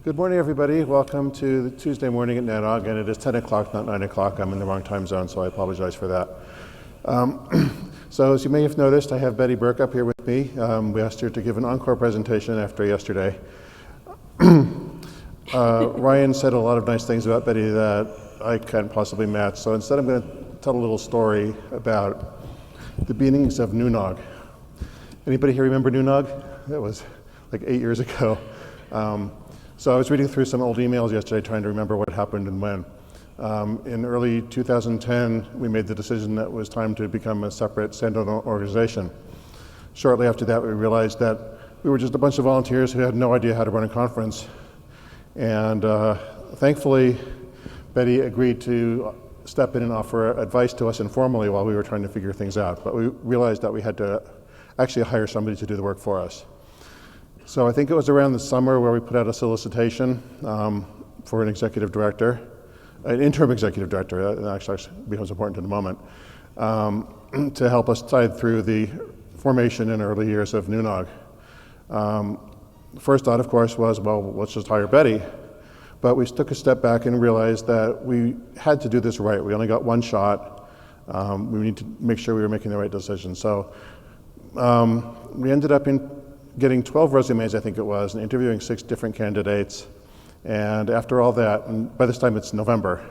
Good morning, everybody. Welcome to the Tuesday morning at NANOG, and it is 10 o'clock, not 9 o'clock. I'm in the wrong time zone, so I apologize for that. So as you may have noticed, I have Betty Burke up here with me. We asked her to give an encore presentation after yesterday. Ryan said a lot of nice things about Betty that I can't possibly match, so instead I'm going to tell a little story about the beginnings of NANOG. Anybody here remember NANOG? That was like 8 years ago. So I was reading through some old emails yesterday trying to remember what happened and when. In early 2010, we made the decision that it was time to become a separate standalone organization. Shortly after that, we realized that we were just a bunch of volunteers who had no idea how to run a conference. And thankfully, Betty agreed to step in and offer advice to us informally while we were trying to figure things out. But we realized that we had to actually hire somebody to do the work for us. So I think it was around the summer where we put out a solicitation for an executive director, an interim executive director, that actually becomes important in a moment, to help us tide through the formation and early years of NANOG. First thought, of course, was, well, let's just hire Betty. But we took a step back and realized that we had to do this right. We only got one shot. We need to make sure we were making the right decision. So we ended up getting 12 resumes, I think it was, and interviewing 6 different candidates. And after all that, and by this time it's November,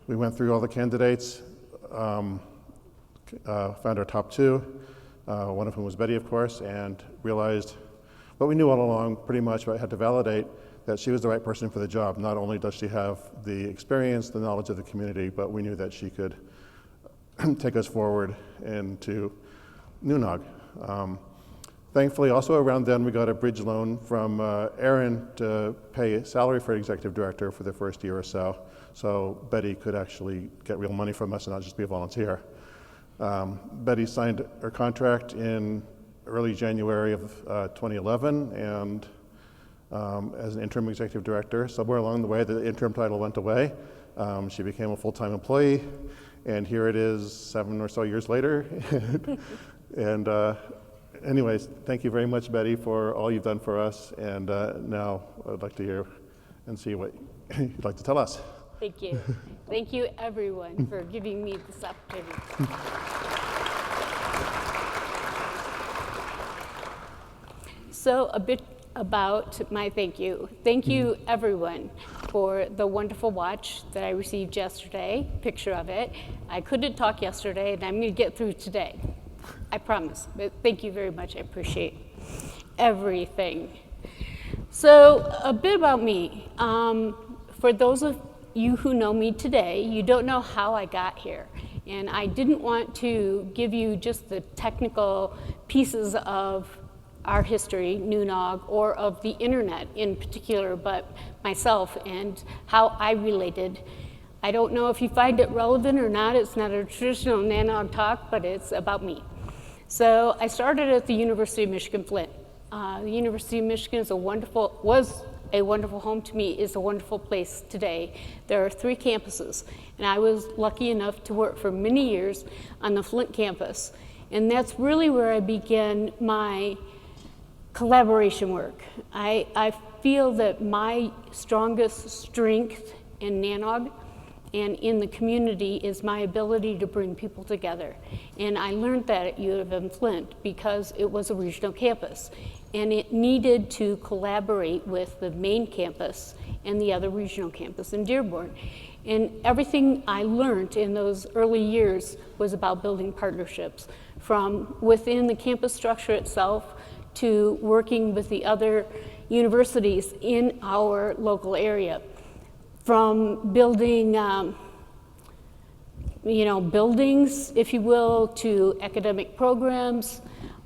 we went through all the candidates, found our top 2, one of whom was Betty, of course, and realized what we knew all along pretty much, but I had to validate that she was the right person for the job. Not only does she have the experience, the knowledge of the community, but we knew that she could take us forward into NANOG. Thankfully, also around then, we got a bridge loan from Aaron to pay a salary for executive director for the first year or so. So Betty could actually get real money from us and not just be a volunteer. Betty signed her contract in early January of 2011, and as an interim executive director, somewhere along the way, the interim title went away. She became a full-time employee, and here it is 7 or so years later. And anyways, thank you very much, Betty, for all you've done for us. And now I'd like to hear and see what you'd like to tell us. Thank you. Thank you, everyone, for giving me this opportunity. So a bit about my thank you. Thank you, everyone, for the wonderful watch that I received yesterday, picture of it. I couldn't talk yesterday, and I'm going to get through today. I promise, but thank you very much. I appreciate everything. So a bit about me. For those of you who know me today, you don't know how I got here. And I didn't want to give you just the technical pieces of our history, NANOG, or of the internet in particular, but myself and how I related. I don't know if you find it relevant or not. It's not a traditional NANOG talk, but it's about me. So I started at the University of Michigan Flint. The University of Michigan was a wonderful home to me, is a wonderful place today. There are 3 campuses, and I was lucky enough to work for many years on the Flint campus. And that's really where I began my collaboration work. I feel that my strongest strength in NANOG and in the community is my ability to bring people together. And I learned that at U of M Flint because it was a regional campus. And it needed to collaborate with the main campus and the other regional campus in Dearborn. And everything I learned in those early years was about building partnerships, from within the campus structure itself to working with the other universities in our local area. From building, buildings, if you will, to academic programs,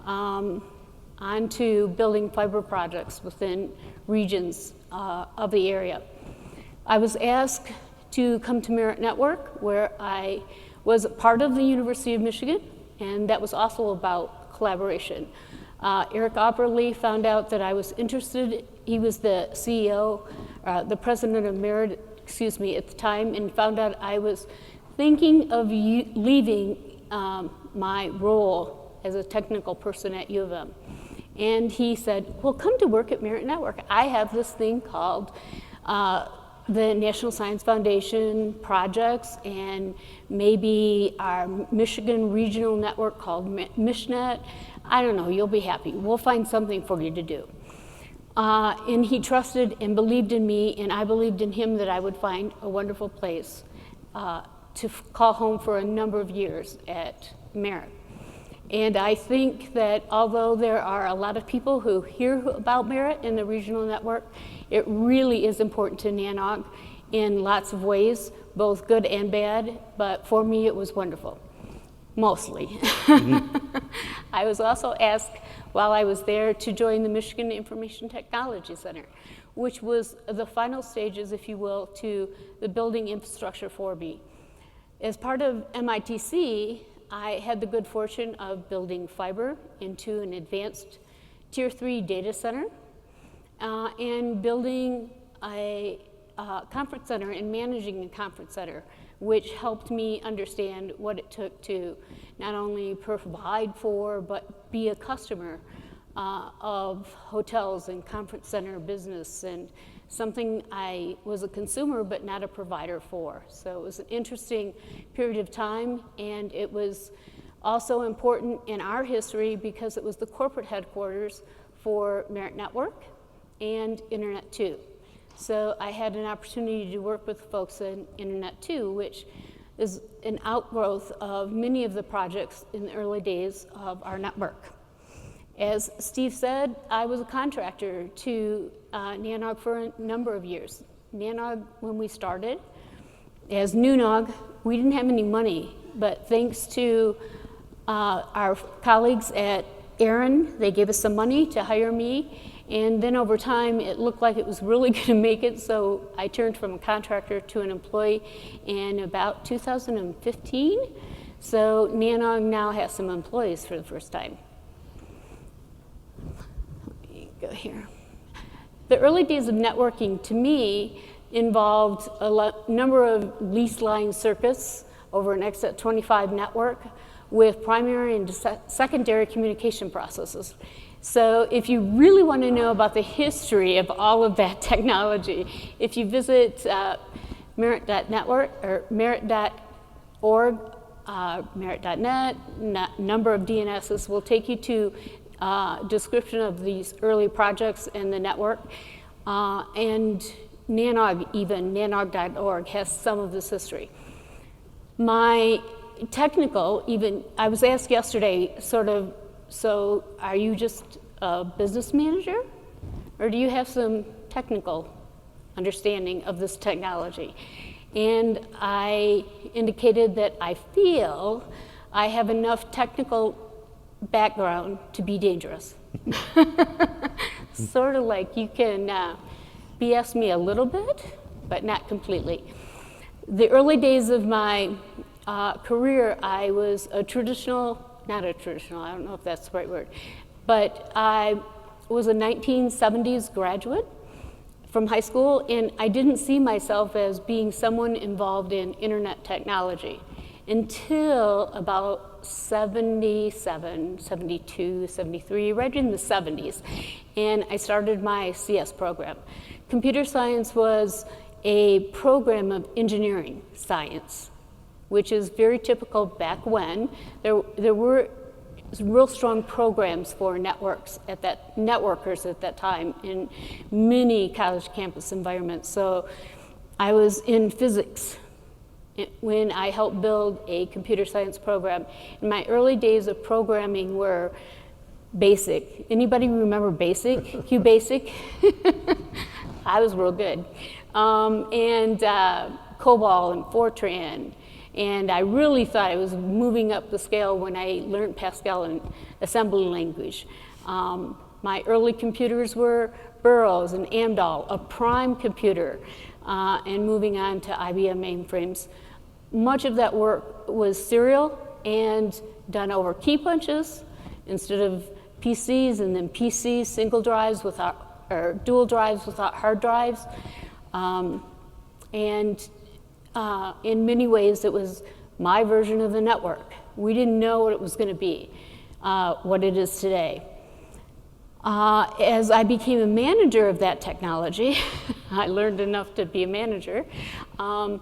onto building fiber projects within regions of the area. I was asked to come to Merit Network, where I was part of the University of Michigan, and that was also about collaboration. Eric Oberle found out that I was interested. He was the CEO, the president of Merit, at the time, and found out I was thinking of leaving my role as a technical person at U of M. And he said, well, come to work at Merit Network. I have this thing called the National Science Foundation projects, and maybe our Michigan regional network called MishNet. I don't know, you'll be happy. We'll find something for you to do. And he trusted and believed in me, and I believed in him that I would find a wonderful place to call home for a number of years at Merit. And I think that although there are a lot of people who hear about Merit in the regional network, it really is important to NANOG in lots of ways, both good and bad, but for me it was wonderful, mostly. Mm-hmm. I was also asked while I was there to join the Michigan Information Technology Center, which was the final stages, if you will, to the building infrastructure for me. As part of MITC, I had the good fortune of building fiber into an advanced Tier 3 data center and building a conference center and managing a conference center, which helped me understand what it took to not only provide for, but be a customer of hotels and conference center business, and something I was a consumer but not a provider for. So it was an interesting period of time, and it was also important in our history because it was the corporate headquarters for Merit Network and Internet 2. So I had an opportunity to work with folks in Internet 2, which is an outgrowth of many of the projects in the early days of our network. As Steve said, I was a contractor to NANOG for a number of years. NANOG, when we started, as NUNOG, we didn't have any money, but thanks to our colleagues at Aaron, they gave us some money to hire me, and then over time, it looked like it was really going to make it, so I turned from a contractor to an employee in about 2015. So NANOG now has some employees for the first time. Let me go here. The early days of networking, to me, involved a number of lease line circuits over an XZ25 network with primary and secondary communication processes. So if you really want to know about the history of all of that technology, if you visit merit.network or merit.org, merit.net, number of DNSs will take you to description of these early projects in the network. And NANOG, even nanog.org, has some of this history. My technical, I was asked yesterday, sort of, so are you just a business manager, or do you have some technical understanding of this technology? And I indicated that I feel I have enough technical background to be dangerous. Sort of like you can BS me a little bit, but not completely. The early days of my career, I was I don't know if that's the right word, but I was a 1970s graduate from high school, and I didn't see myself as being someone involved in internet technology until about 77, 72, 73, right in the 70s, and I started my CS program. Computer science was a program of engineering science, which is very typical back when. There were real strong programs for networkers at that time in many college campus environments. So I was in physics when I helped build a computer science program. And my early days of programming were BASIC. Anybody remember BASIC? QBasic? I was real good. And COBOL and Fortran. And I really thought I was moving up the scale when I learned Pascal and assembly language. My early computers were Burroughs and Amdahl, a prime computer, and moving on to IBM mainframes. Much of that work was serial and done over key punches instead of PCs, and then PCs, single drives without, or dual drives without hard drives. In many ways, it was my version of the network. We didn't know what it was going to be, what it is today. As I became a manager of that technology, I learned enough to be a manager. On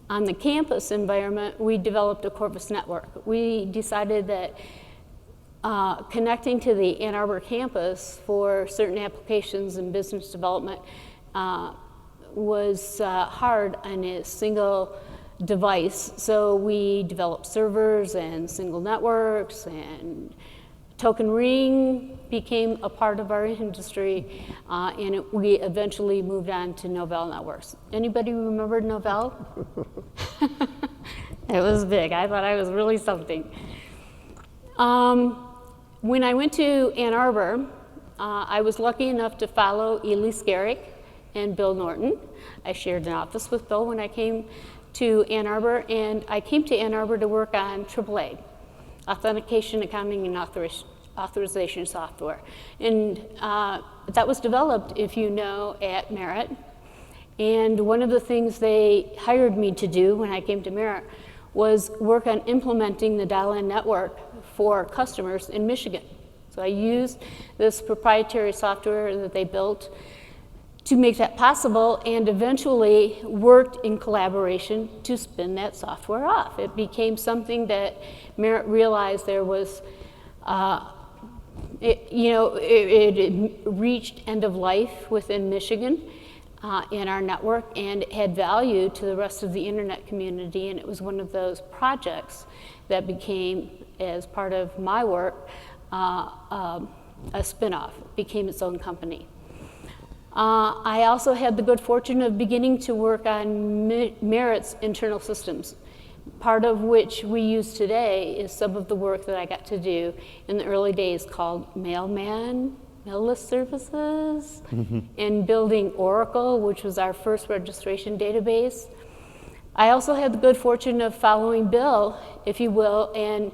the campus environment, we developed a Corvus network. We decided that connecting to the Ann Arbor campus for certain applications and business development was hard on a single device. So we developed servers and single networks, and Token Ring became a part of our industry, and we eventually moved on to Novell Networks. Anybody remember Novell? It was big. I thought I was really something. When I went to Ann Arbor, I was lucky enough to follow Elise Garrick and Bill Norton. I shared an office with Bill when I came to Ann Arbor, and I came to Ann Arbor to work on AAA, Authentication, Accounting, and Authorization Software. And that was developed, if you know, at Merit. And one of the things they hired me to do when I came to Merit was work on implementing the dial-in network for customers in Michigan. So I used this proprietary software that they built to make that possible, and eventually worked in collaboration to spin that software off. It became something that Merit realized there was, it reached end of life within Michigan in our network, and it had value to the rest of the internet community, and it was one of those projects that became, as part of my work, a spin-off, became its own company. I also had the good fortune of beginning to work on Merit's internal systems, part of which we use today is some of the work that I got to do in the early days called Mailman, Mail List Services, and building Oracle, which was our first registration database. I also had the good fortune of following Bill, if you will, and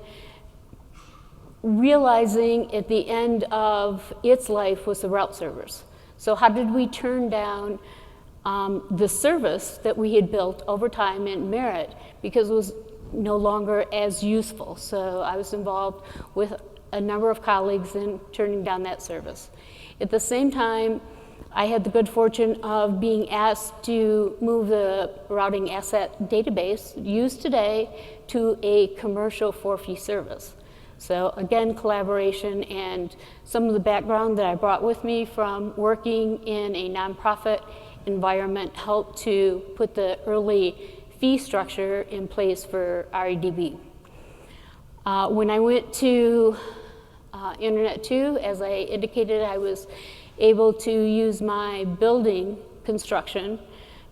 realizing at the end of its life was the route servers. So how did we turn down the service that we had built over time in Merit because it was no longer as useful? So I was involved with a number of colleagues in turning down that service. At the same time, I had the good fortune of being asked to move the routing asset database used today to a commercial for-fee service. So again, collaboration and some of the background that I brought with me from working in a nonprofit environment helped to put the early fee structure in place for REDB. When I went to Internet 2, as I indicated, I was able to use my building construction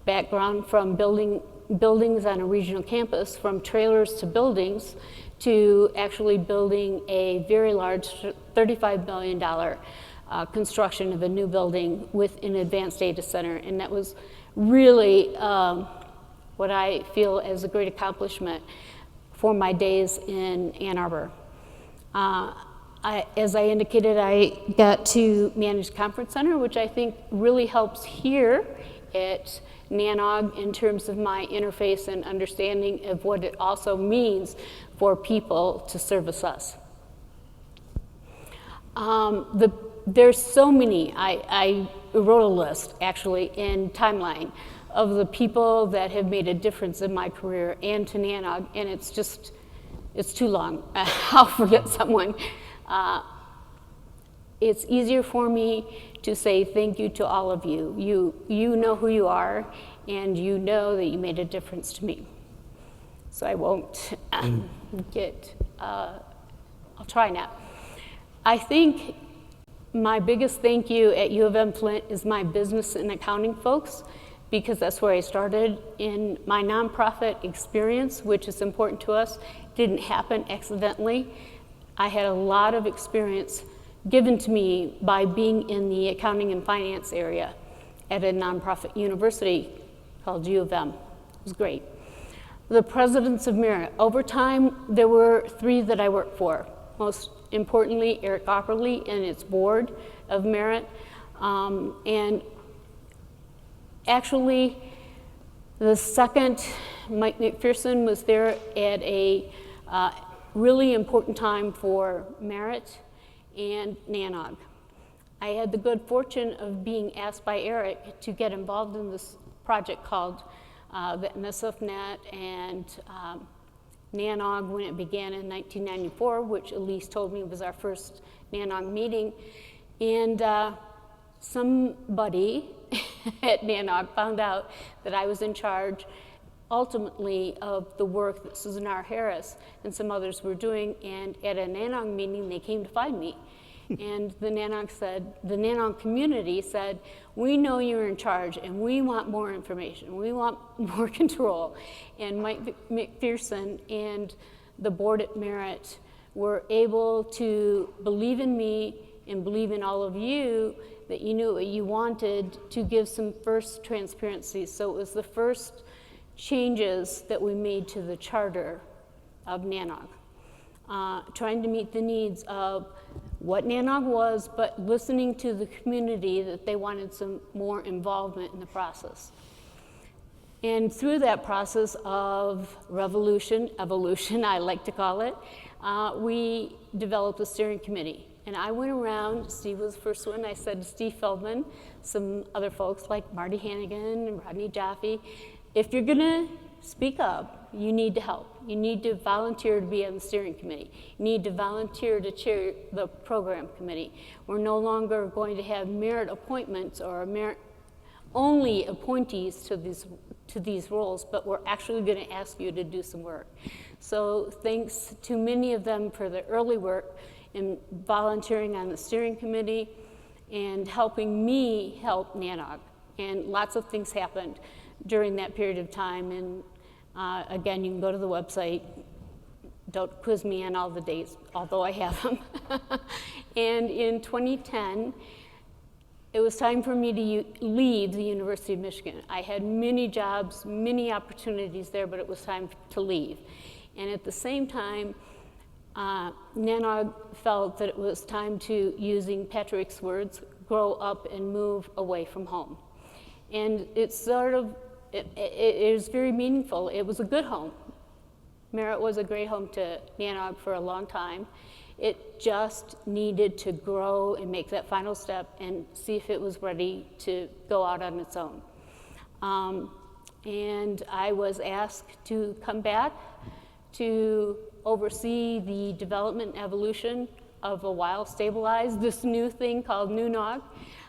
background from buildings on a regional campus, from trailers to buildings, to actually building a very large $35 million construction of a new building with an advanced data center. And that was really what I feel as a great accomplishment for my days in Ann Arbor. As I indicated, I got to manage Conference Center, which I think really helps here at NANOG in terms of my interface and understanding of what it also means for people to service us. There's so many, I wrote a list actually in Timeline of the people that have made a difference in my career and to NANOG, and it's too long. I'll forget someone. It's easier for me to say thank you to all of you. You know who you are, and you know that you made a difference to me. So I won't I'll try now. I think my biggest thank you at U of M Flint is my business and accounting folks, because that's where I started in my nonprofit experience, which is important to us. Didn't happen accidentally. I had a lot of experience given to me by being in the accounting and finance area at a nonprofit university called U of M. It was great. The presidents of Merit. Over time, there were 3 that I worked for. Most importantly, Eric Opperly and its board of Merit. And actually, the second, Mike McPherson, was there at a really important time for Merit and NANOG. I had the good fortune of being asked by Eric to get involved in this project called the NSFNet and NANOG when it began in 1994, which Elise told me was our first NANOG meeting. And somebody at NANOG found out that I was in charge ultimately of the work that Susan R. Harris and some others were doing, and at a NANOG meeting they came to find me. And the NANOG community said, we know you're in charge and we want more information, we want more control. And Mike McPherson and the board at Merit were able to believe in me and believe in all of you that you knew what you wanted to give some first transparency. So it was the first changes that we made to the charter of NANOG, trying to meet the needs of what NANOG was, but listening to the community that they wanted some more involvement in the process. And through that process of evolution, I like to call it, we developed a steering committee. And I went around, Steve was the first one, I said to Steve Feldman, some other folks like Marty Hannigan and Rodney Jaffe, if you're gonna speak up, you need to help. You need to volunteer to be on the steering committee. You need to volunteer to chair the program committee. We're no longer going to have merit appointments or merit only appointees to these roles, but we're actually going to ask you to do some work. So thanks to many of them for the early work in volunteering on the steering committee and helping me help NANOG. And lots of things happened during that period of time. And again, you can go to the website. Don't quiz me on all the dates, although I have them. And in 2010, it was time for me to leave the University of Michigan. I had many jobs, many opportunities there, but it was time to leave. And at the same time, NANOG felt that it was time to, using Patrick's words, grow up and move away from home. And it's sort of, it is very meaningful. It was a good home. Merit was a great home to NANOG for a long time. It just needed to grow and make that final step and see if it was ready to go out on its own. And I was asked to come back to oversee the development and evolution of a stabilized, this new thing called NANOG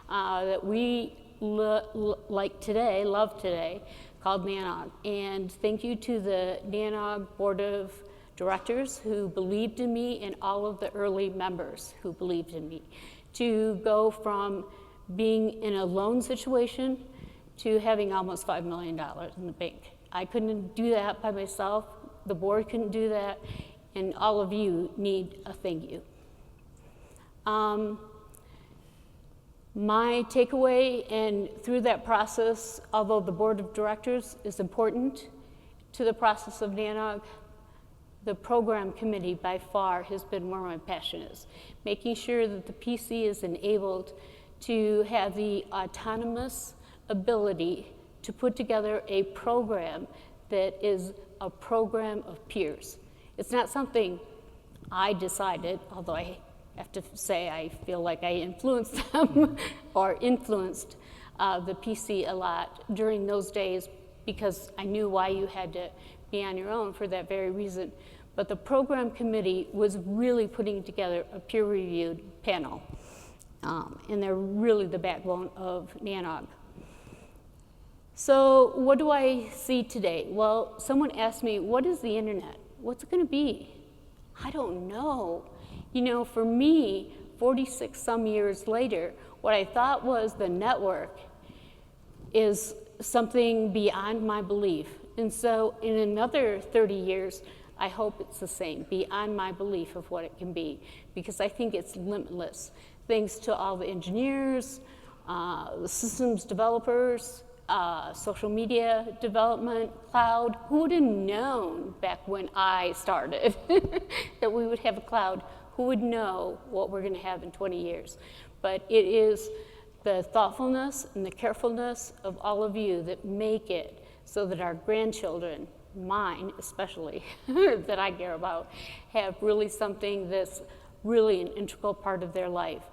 that we love today, called NANOG. And thank you to the NANOG Board of Directors who believed in me and all of the early members who believed in me to go from being in a loan situation to having almost $5 million in the bank. I couldn't do that by myself. The board couldn't do that. And all of you need a thank you. My takeaway, and through that process, although the board of directors is important to the process of NANOG, the program committee by far has been where my passion is. Making sure that the PC is enabled to have the autonomous ability to put together a program that is a program of peers. It's not something I decided, although I have to say I feel like I influenced them or influenced the PC a lot during those days because I knew why you had to be on your own for that very reason. But the program committee was really putting together a peer-reviewed panel, and they're really the backbone of NANOG. So what do I see today? Well, someone asked me, what is the internet? What's it going to be? I don't know. You know, for me, 46 some years later, what I thought was the network is something beyond my belief. And so in another 30 years, I hope it's the same, beyond my belief of what it can be, because I think it's limitless. Thanks to all the engineers, the systems developers, social media development, cloud. Who would have known back when I started that we would have a cloud? Who would know what we're going to have in 20 years? But it is the thoughtfulness and the carefulness of all of you that make it so that our grandchildren, mine especially, that I care about, have really something that's really an integral part of their life.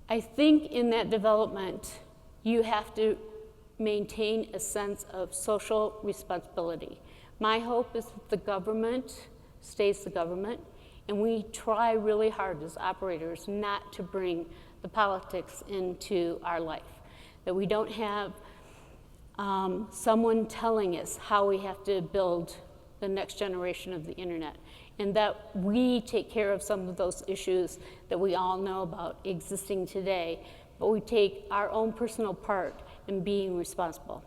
I think in that development, you have to maintain a sense of social responsibility. My hope is that the government stays the government, and we try really hard as operators not to bring the politics into our life, that we don't have someone telling us how we have to build the next generation of the internet, and that we take care of some of those issues that we all know about existing today, but we take our own personal part in being responsible.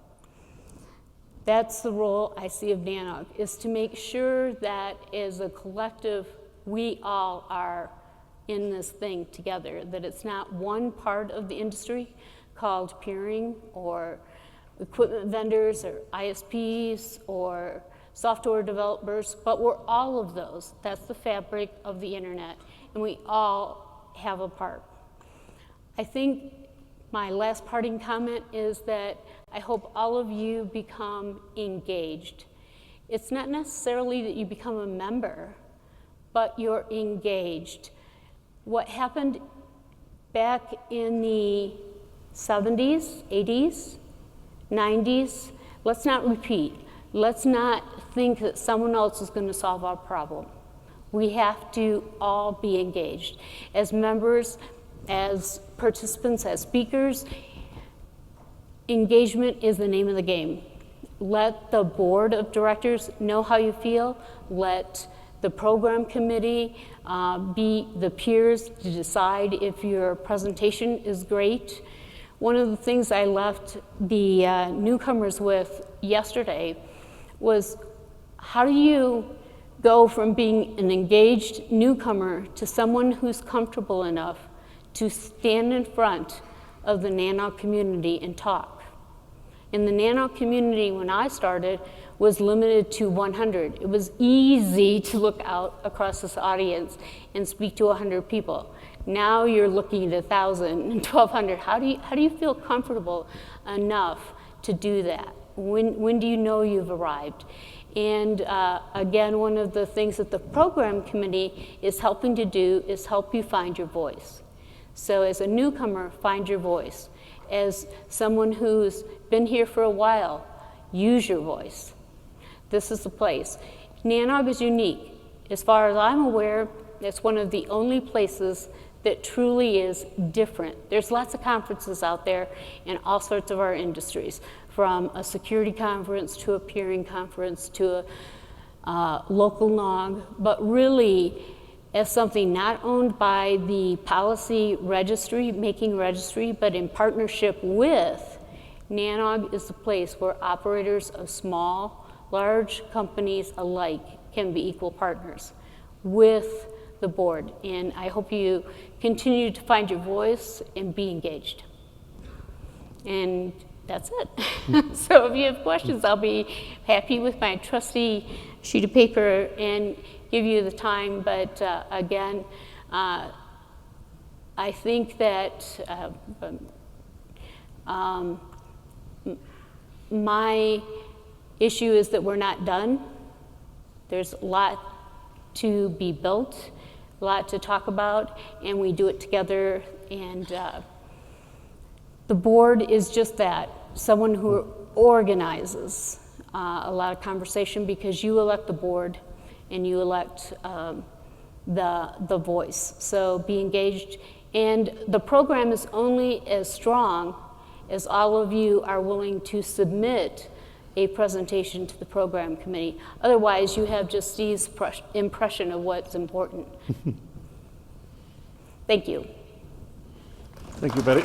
That's the role I see of NANOG, is to make sure that as a collective, we all are in this thing together, that it's not one part of the industry called peering or equipment vendors or ISPs or software developers, but we're all of those. That's the fabric of the internet, and we all have a part. I think my last parting comment is that I hope all of you become engaged. It's not necessarily that you become a member, but you're engaged. What happened back in the 70s, 80s, 90s, let's not repeat. Let's not think that someone else is going to solve our problem. We have to all be engaged. As members, as participants, as speakers, engagement is the name of the game. Let the board of directors know how you feel. Let the program committee be the peers to decide if your presentation is great. One of the things I left the newcomers with yesterday was, how do you go from being an engaged newcomer to someone who's comfortable enough to stand in front of the NANOG community and talk? In the NANOG community, when I started, was limited to 100. It was easy to look out across this audience and speak to 100 people. Now you're looking at 1,000 and 1,200. How do you feel comfortable enough to do that? When do you know you've arrived? And again, one of the things that the program committee is helping to do is help you find your voice. So as a newcomer, find your voice. As someone who's been here for a while, use your voice. This is the place. NANOG is unique. As far as I'm aware, it's one of the only places that truly is different. There's lots of conferences out there in all sorts of our industries, from a security conference to a peering conference to a local NOG, but really as something not owned by the policy registry, making registry, but in partnership with, NANOG is the place where operators of small, large companies alike can be equal partners with the board. And I hope you continue to find your voice and be engaged. And that's it. So if you have questions, I'll be happy with my trusty sheet of paper and give you the time. But again, I think that my issue is that we're not done. There's a lot to be built, a lot to talk about, and we do it together. And the board is just that, someone who organizes a lot of conversation, because you elect the board and you elect the voice. So be engaged. And the program is only as strong as all of you are willing to submit a presentation to the program committee. Otherwise, you have just Steve's impression of what's important. Thank you. Thank you, Betty.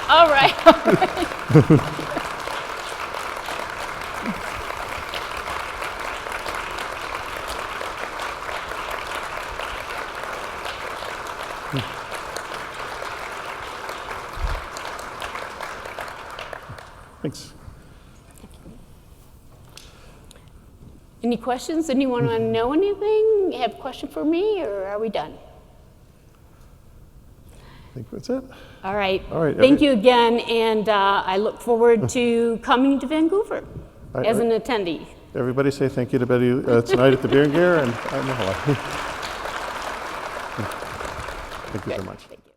All right. All right. Thanks. Any questions? Anyone want to know anything? Have a question for me, or are we done? I think that's it. All right. All right. Thank you again, and I look forward to coming to Vancouver as an attendee. Everybody say thank you to Betty tonight at the Beer and Gear and Mahalo. Thank you so much. Thank you.